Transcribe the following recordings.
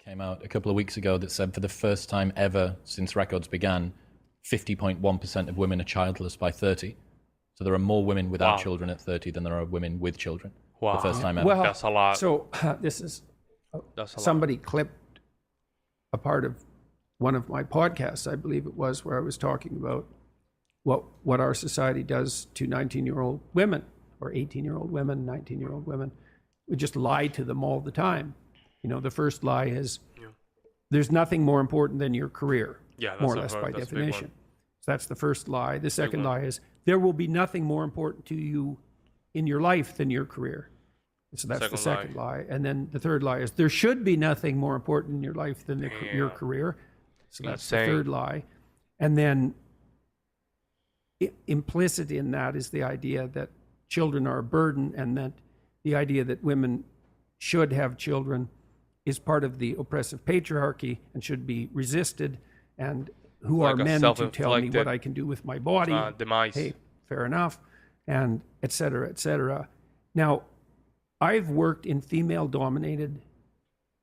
came out a couple of weeks ago that said for the first time ever since records began, 50.1% of women are childless by 30. So there are more women without children at 30 than there are women with children. Wow. The first time ever. Well, That's a lot. So this is That's a somebody clipped a part of one of my podcasts, I believe it was, where I was talking about what our society does to 19-year-old women or 18-year-old women, 19-year-old women. We just lie to them all the time. You know, the first lie is there's nothing more important than your career, more or less by definition. So that's the first lie. The second lie is there will be nothing more important to you in your life than your career. So that's the second lie. And then the third lie is there should be nothing more important in your life than your career. So that's the third lie. And then implicit in that is the idea that children are a burden, and that the idea that women should have children is part of the oppressive patriarchy and should be resisted, and who are men to tell me what I can do with my body? Demise. Hey, fair enough, and et cetera, et cetera. Now, I've worked in female-dominated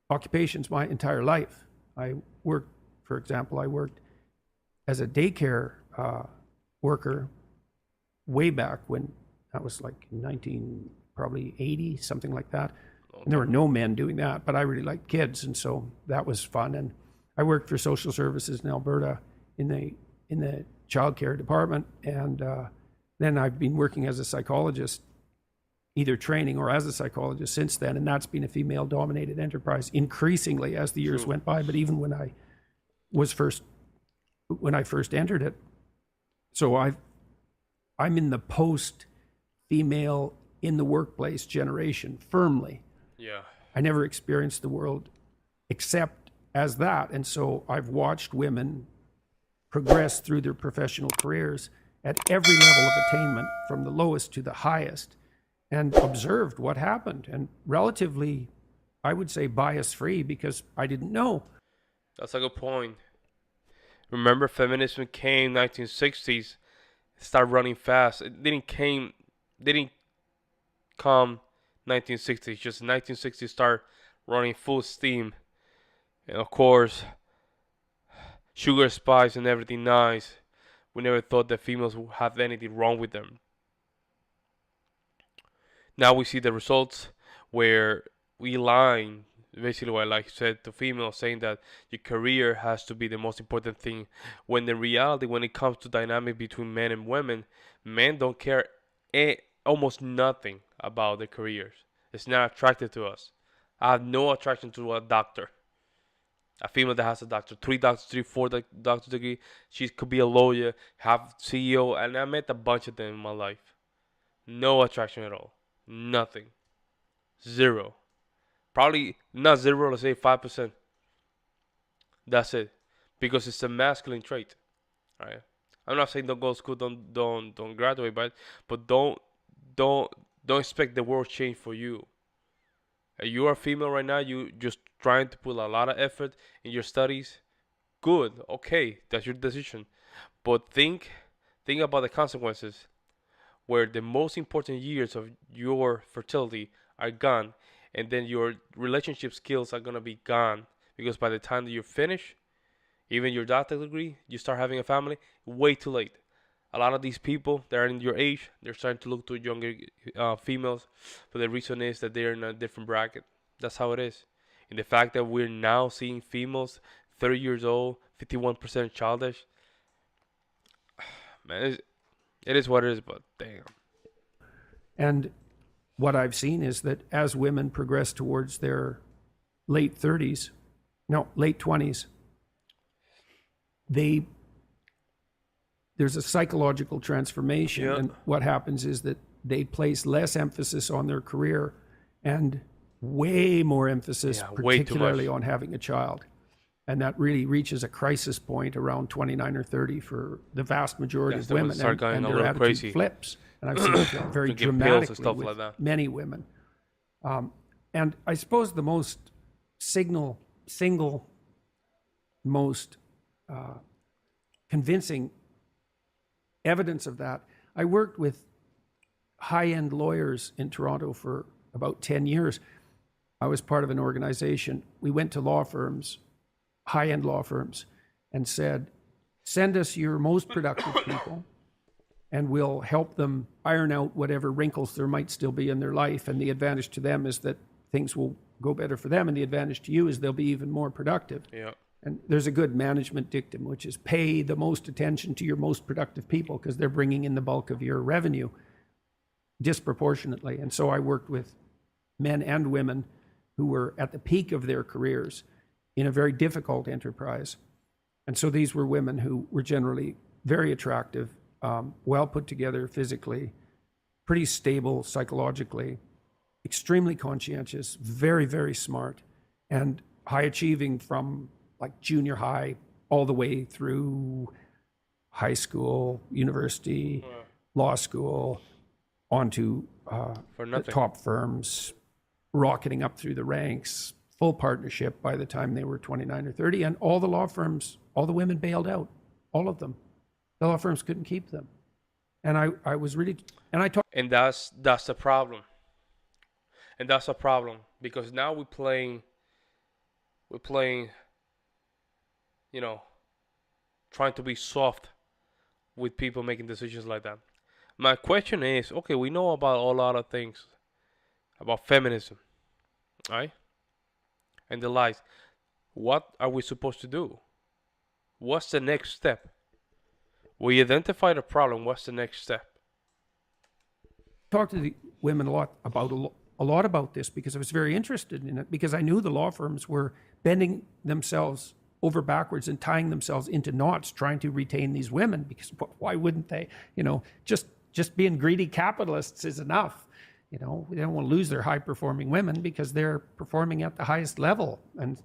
occupations my entire life. I worked, for example, as a daycare worker way back when that was like 1980, something like that. And there were no men doing that, but I really liked kids, and so that was fun. And I worked for social services in Alberta in the child care department, and then I've been working as a psychologist, either training or as a psychologist since then, and that's been a female-dominated enterprise increasingly as the years went by. But even when I first entered it, so I'm in the post-female in the workplace generation firmly. Yeah. I never experienced the world except as that. And so I've watched women progress through their professional careers at every level of attainment, from the lowest to the highest, and observed what happened, and relatively, I would say, bias-free, because I didn't know. That's a good point. Remember, feminism came 1960s, started running fast. It didn't come 1960s. Just 1960s start running full steam, and of course, sugar, spice, and everything nice. We never thought that females would have anything wrong with them. Now we see the results where we lying, basically what I said to females, saying that your career has to be the most important thing, when in reality, when it comes to dynamic between men and women, men don't care almost nothing about their careers. It's not attracted to us. I have no attraction to a doctor. A female that has a doctor, 3 doctors, 3, 4 doctor degree, she could be a lawyer, have CEO, and I met a bunch of them in my life. No attraction at all. Nothing. Zero. Probably not zero, let's say 5%. That's it. Because it's a masculine trait. Right? I'm not saying don't go to school, don't graduate, but don't expect the world to change for you. You are a female right now, you just trying to put a lot of effort in your studies. Good, okay, that's your decision. But think about the consequences, where the most important years of your fertility are gone, and then your relationship skills are going to be gone, because by the time that you finish, even your doctorate degree, you start having a family, way too late. A lot of these people that are in your age, they're starting to look to younger females, but the reason is that they're in a different bracket. That's how it is. And the fact that we're now seeing females 30 years old, 51% childish, man, it is what it is, but damn. And what I've seen is that as women progress towards their late 20s, there's a psychological transformation. Yeah. And what happens is that they place less emphasis on their career and way more emphasis, particularly on having a child. And that really reaches a crisis point around 29 or 30 for the vast majority of women, and their attitude crazy. Flips. And I've seen it very dramatically with many women. And I suppose the most most convincing evidence of that, I worked with high-end lawyers in Toronto for about 10 years. I was part of an organization. We went to law firms, high-end law firms, and said, send us your most productive people, and we'll help them iron out whatever wrinkles there might still be in their life. And the advantage to them is that things will go better for them, and the advantage to you is they'll be even more productive. Yeah. And there's a good management dictum, which is pay the most attention to your most productive people because they're bringing in the bulk of your revenue disproportionately. And so I worked with men and women who were at the peak of their careers in a very difficult enterprise. And so these were women who were generally very attractive, well put together physically, pretty stable psychologically, extremely conscientious, very, very smart, and high achieving from like junior high all the way through high school, university, law school, onto the top firms, rocketing up through the ranks, full partnership by the time they were 29 or 30. And all the law firms, all the women bailed out, all of them. The law firms couldn't keep them. And I was really, and I talked. And that's the problem. And that's a problem because now we're playing, you know, trying to be soft with people making decisions like that. My question is, okay, we know about a lot of things about feminism, right? And the lies. What are we supposed to do? What's the next step? We identify the problem. What's the next step? Talked to the women a lot about this because I was very interested in it, because I knew the law firms were bending themselves over backwards and tying themselves into knots trying to retain these women, because why wouldn't they? You know, just being greedy capitalists is enough. You know, they don't want to lose their high performing women because they're performing at the highest level, and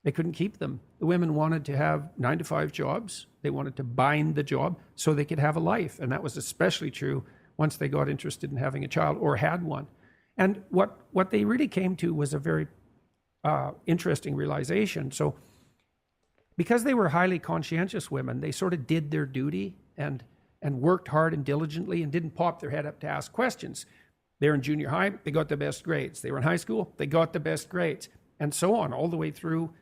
they couldn't keep them. The women wanted to have 9-to-5 jobs. They wanted to bind the job so they could have a life. And that was especially true once they got interested in having a child or had one. And what they really came to was a very interesting realization. So because they were highly conscientious women, they sort of did their duty and worked hard and diligently and didn't pop their head up to ask questions. They were in junior high, they got the best grades. They were in high school, they got the best grades, and so on, all the way through,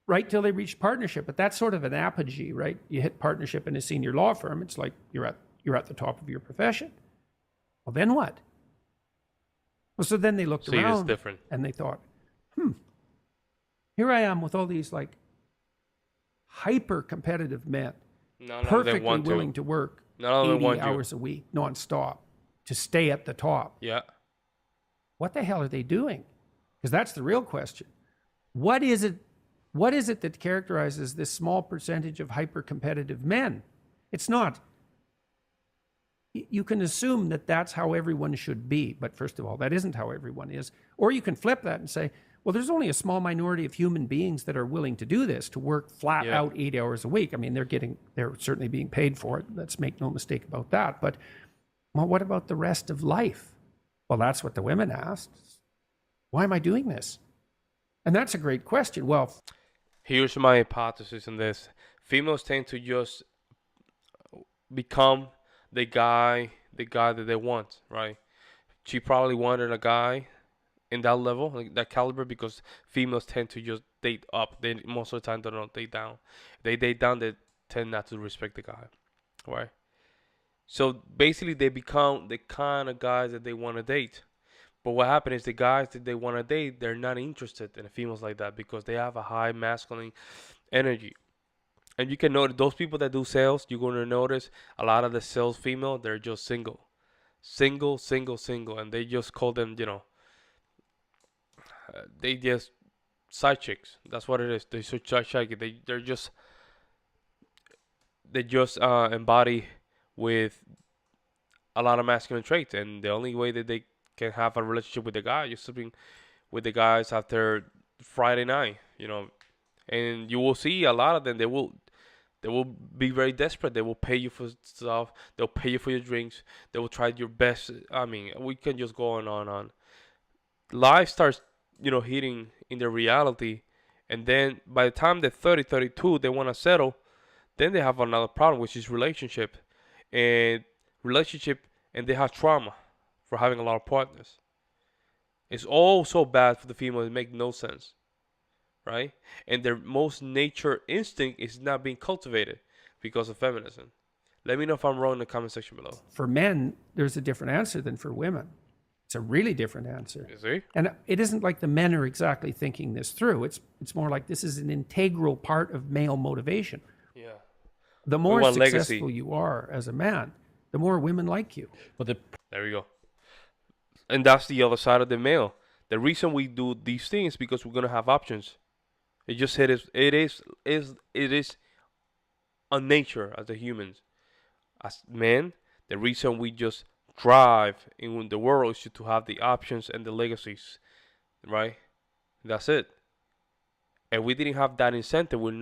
right till they reached partnership. But that's sort of an apogee, right? You hit partnership in a senior law firm, it's like you're at the top of your profession. Well, then what? Well, so then they looked around and they thought, here I am with all these like hyper-competitive men, perfectly willing to work 80 hours a week, nonstop, to stay at the top. Yeah. What the hell are they doing? Because that's the real question. What is it that characterizes this small percentage of hyper-competitive men? It's not. You can assume that that's how everyone should be, but first of all, that isn't how everyone is. Or you can flip that and say, well, there's only a small minority of human beings that are willing to do this, to work flat out 8 hours a week. I mean, they're certainly being paid for it. Let's make no mistake about that. But well, what about the rest of life? Well, that's what the women asked. Why am I doing this? And that's a great question. Well, here's my hypothesis on this. Females tend to just become the guy that they want, right? She probably wanted a guy in that level, like that caliber, because females tend to just date up. They most of the time don't date down. They date down, they tend not to respect the guy, right? So basically, they become the kind of guys that they want to date. But what happens is the guys that they want to date, they're not interested in females like that because they have a high masculine energy. And you can notice those people that do sales, you're going to notice a lot of the sales female, they're just single. And they just call them, they just side chicks. That's what it is. They're so shy. They just embody with a lot of masculine traits. And the only way that they can have a relationship with the guy is sleeping with the guys after Friday night, And you will see a lot of them, they will be very desperate. They will pay you for stuff. They'll pay you for your drinks. They will try your best. I mean, we can just go on and on. Life starts, hitting in their reality. And then by the time they're 30, 32, they want to settle. Then they have another problem, which is relationship. And they have trauma for having a lot of partners. It's all so bad for the female. It makes no sense, right? And their most nature instinct is not being cultivated because of feminism. Let me know if I'm wrong in the comment section below. For men, there's a different answer than for women. It's a really different answer. You see? And it isn't like the men are exactly thinking this through. It's more like this is an integral part of male motivation. Yeah. The more want successful legacy. you are as a man, the more women like you. But the There we go. And that's the other side of the male. The reason we do these things is because we're gonna have options. It just it is a nature as the humans. As men, the reason we just thrive in the world is to have the options and the legacies, right? That's it. And we didn't have that incentive, we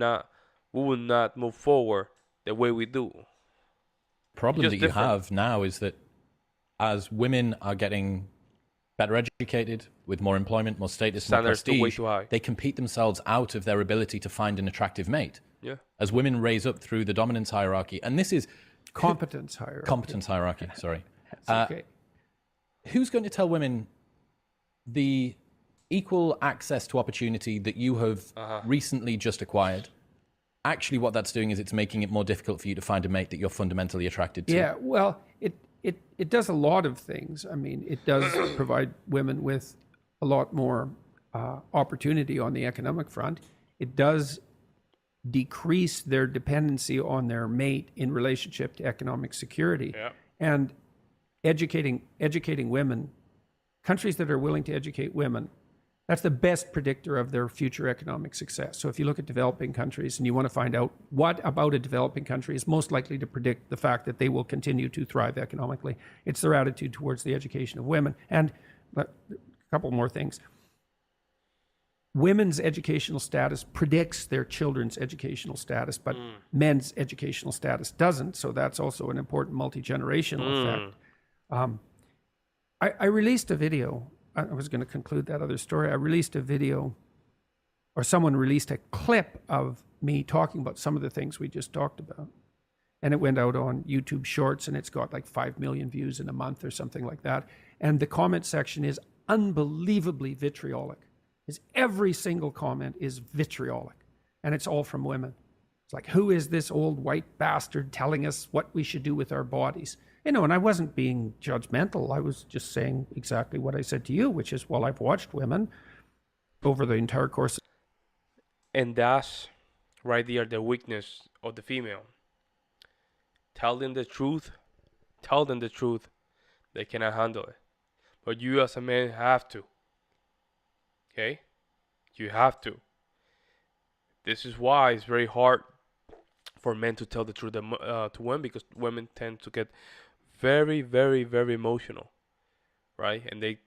will not move forward the way we do. problem Just that you different. have now is that as women are getting better educated, with more employment, more status, more Standards too way prestige, too high. they compete themselves out of their ability to find an attractive mate. Yeah. As women raise up through the dominance hierarchy, and this is Competence hierarchy. competence hierarchy, sorry. That's okay. Who's going to tell women the equal access to opportunity that you have recently just acquired? Actually, what that's doing is it's making it more difficult for you to find a mate that you're fundamentally attracted to. Yeah, well, it does a lot of things. I mean, it does provide women with a lot more opportunity on the economic front. It does decrease their dependency on their mate in relationship to economic security. Yeah. And educating women, countries that are willing to educate women, that's the best predictor of their future economic success. So if you look at developing countries and you want to find out what about a developing country is most likely to predict the fact that they will continue to thrive economically, it's their attitude towards the education of women. And a couple more things. Women's educational status predicts their children's educational status, but men's educational status doesn't. So that's also an important multi-generational effect. I released a video. I was going to conclude that other story. I released a video, or someone released a clip of me talking about some of the things we just talked about. And it went out on YouTube Shorts, and it's got like 5 million views in a month or something like that. And the comment section is unbelievably vitriolic. Every single comment is vitriolic, and it's all from women. It's like, who is this old white bastard telling us what we should do with our bodies? And I wasn't being judgmental. I was just saying exactly what I said to you, which is, well, I've watched women over the entire course. And that's right there the weakness of the female. Tell them the truth. They cannot handle it. But you as a man have to. Okay? You have to. This is why it's very hard for men to tell the truth to women, because women tend to get very, very, very emotional, right? And they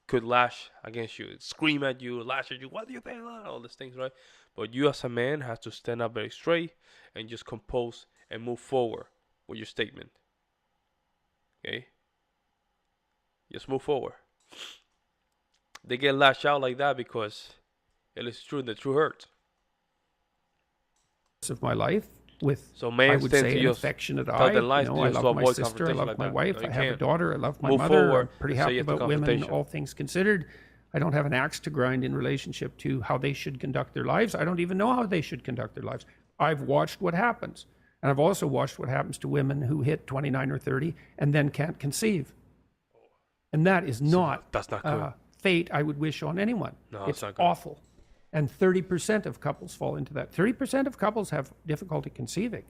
could lash against you, scream at you, lash at you. What do you think? All these things, right? But you as a man have to stand up very straight and just compose and move forward with your statement. Okay? Just move forward. They get lashed out like that because it is true. The truth hurts. Of my life with, So men I would tend say, to an just affectionate tell eye. their lies, I just to love my avoid sister, I confrontation love like my that. wife, No, you I have a can't. daughter, I love my Move mother. forward I'm pretty and say happy yes to about women, confrontation. all things considered. I don't have an axe to grind in relationship to how they should conduct their lives. I don't even know how they should conduct their lives. I've watched what happens. And I've also watched what happens to women who hit 29 or 30 and then can't conceive. And that is not that's not good. fate I would wish on anyone. No, it's it's not good. awful. And 30% of couples fall into that. 30% of couples have difficulty conceiving.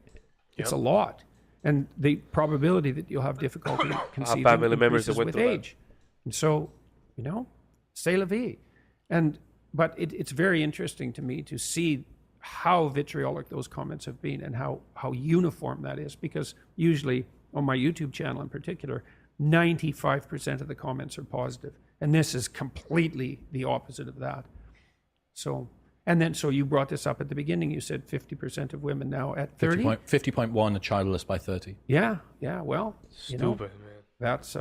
It's a lot. And the probability that you'll have difficulty conceiving family members that increases went with through that. age. And so, c'est la vie. But it's very interesting to me to see how vitriolic those comments have been and how uniform that is, because usually on my YouTube channel in particular, 95% of the comments are positive. And this is completely the opposite of that. So you brought this up at the beginning. You said 50% of women now at 30. 50.1 are childless by 30. Yeah. Well, Stupid, man. that's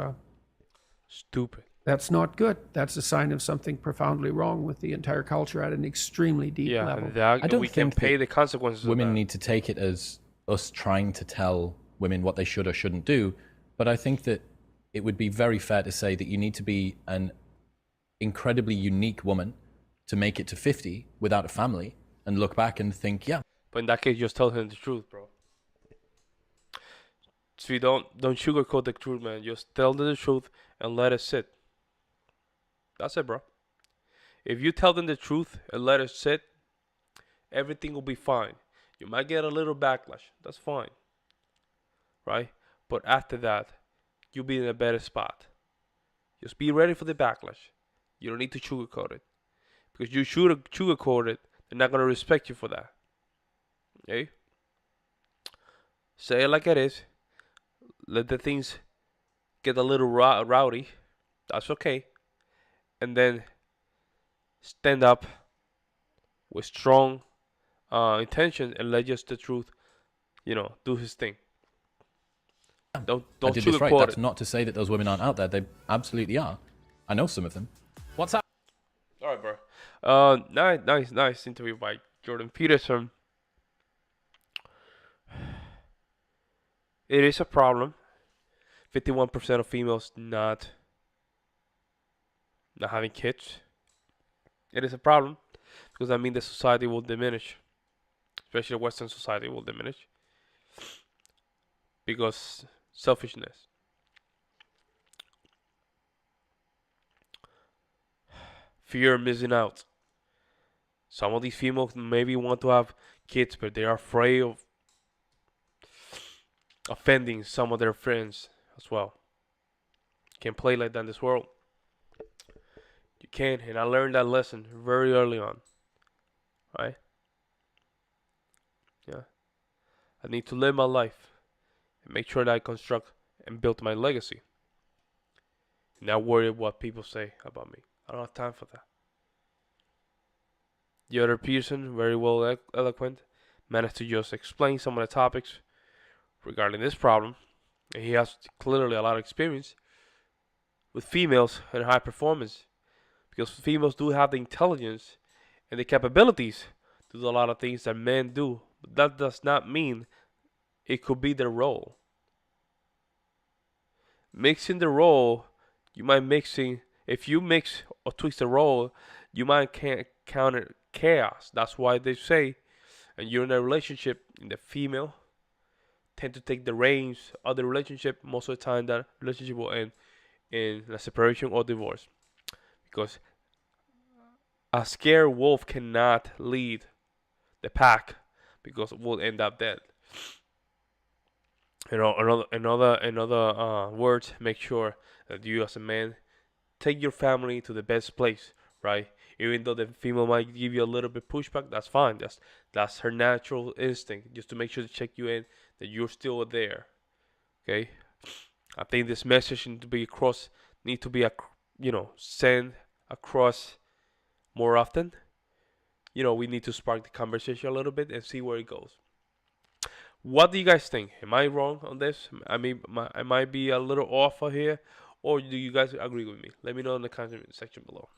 Stupid. that's not good. That's a sign of something profoundly wrong with the entire culture at an extremely deep Yeah, level. and that, I don't we can think pay that the consequences. Women of that. need to take it as us trying to tell women what they should or shouldn't do. But I think that it would be very fair to say that you need to be an incredibly unique woman to make it to 50 without a family and look back and think, yeah. But in that case, just tell him the truth, bro. So you don't sugarcoat the truth, man. Just tell them the truth and let it sit. That's it, bro. If you tell them the truth and let it sit, everything will be fine. You might get a little backlash. That's fine. Right? But after that, you'll be in a better spot. Just be ready for the backlash. You don't need to sugarcoat it. Because you should sugarcoat it, they're not going to respect you for that. Okay? Say it like it is. Let the things get a little rowdy. That's okay. And then stand up with strong intention and let just the truth, do his thing. Don't I did this right. sugarcoat That's it. not to say that those women aren't out there. They absolutely are. I know some of them. What's up? All right, bro. Nice interview by Jordan Peterson. It is a problem. 51% of females not having kids. It is a problem because I mean the society will diminish, especially Western society will diminish because selfishness. Fear of missing out. Some of these females maybe want to have kids, but they are afraid of offending some of their friends as well. Can't play like that in this world. You can't, and I learned that lesson very early on. Right? Yeah. I need to live my life and make sure that I construct and build my legacy. Not worry what people say about me. I don't have time for that. Jordan Peterson, very well eloquent, managed to just explain some of the topics regarding this problem. And he has clearly a lot of experience with females and high performance. Because females do have the intelligence and the capabilities to do a lot of things that men do. But that does not mean it could be their role. Mixing the role, if you mix or twist the role, you might counter chaos. That's why they say, and you're in a relationship, and the female tend to take the reins of the relationship. Most of the time, that relationship will end in a separation or divorce. Because a scared wolf cannot lead the pack because it will end up dead. Another words, make sure that you as a man take your family to the best place, right? Even though the female might give you a little bit pushback, that's fine. That's her natural instinct, just to make sure to check you in that you're still there. Okay, I think this message need to be sent across more often. We need to spark the conversation a little bit and see where it goes. What do you guys think? Am I wrong on this? I mean, I might be a little off here, or do you guys agree with me? Let me know in the comment section below.